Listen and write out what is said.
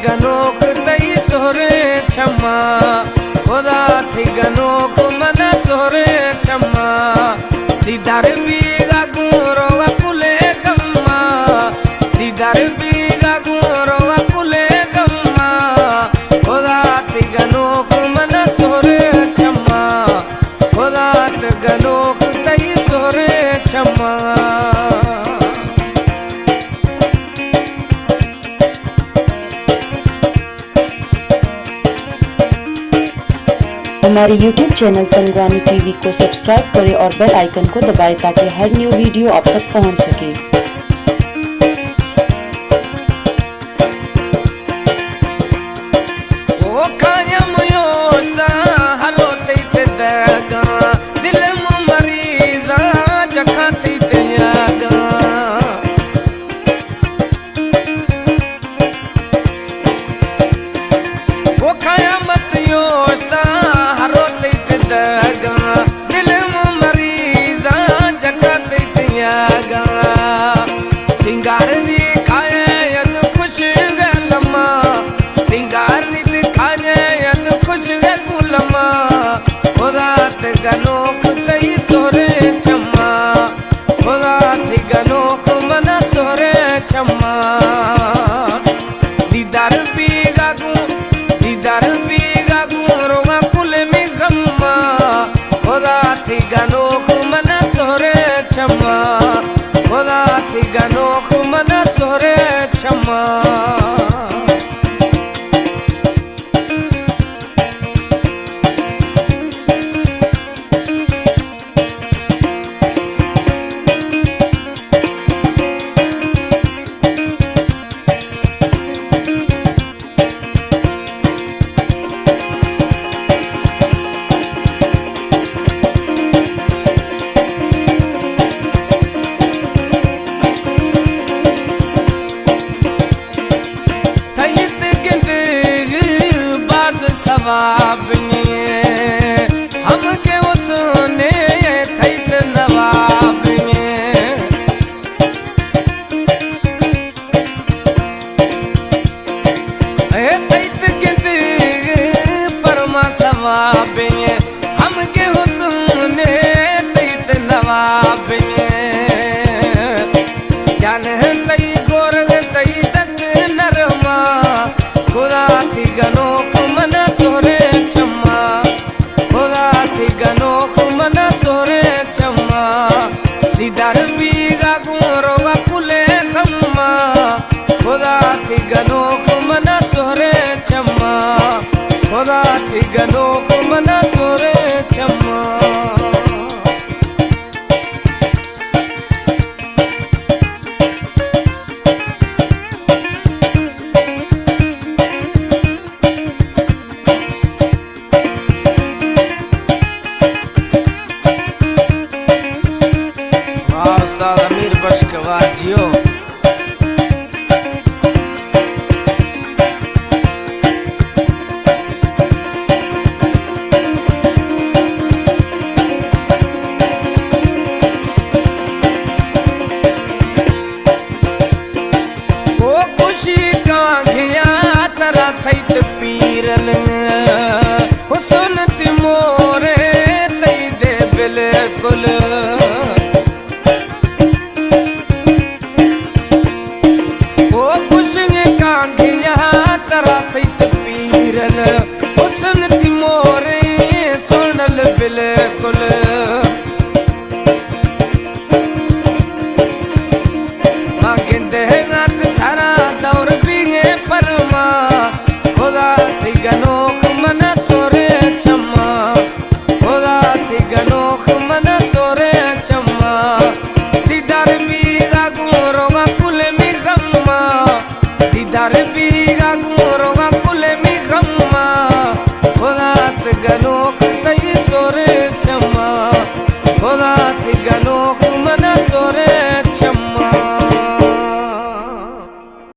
गनोक तई सोरे छम्मा खुदा थी गनोक मन सोरे छम्मा दीदार बीगा गुरो कुले गम्मा दीदार बीगा गुरो कुले गम्मा खुदा थी गनोक मन सोरे छम्मा खुदा थी गनोक तई सोरे छम्मा। हमारे YouTube चैनल संग्रामी टीवी को सब्सक्राइब करें और बेल आइकन को दबाएं ताकि हर न्यू वीडियो आप तक पहुंच सके। सिंगार दी खाए यद खुश गलमा सिंगार दी खाए यद खुश गुलमा खुदा ते गनोक तई सोरे छम्मा खुदा थी गनोक मना सोरे छम्मा दीदार बीगा गु रोगा कुल में गम्मा खुदा थी गनोक मना सोरे छम्मा खुदा थी गनोक मन सोरे छम्मा। सवाब हम के उसने थई नवाब परमा सवाब हम के उसने थई नवाब जान तई गोर तई दस्त नरमा खुदा थी गनोक मन सोरे छम्मा खुदा थी गनोक मन सोरे छम्मा दीदार बीगा गुरो कुले खम्मा खुदा थी गनोक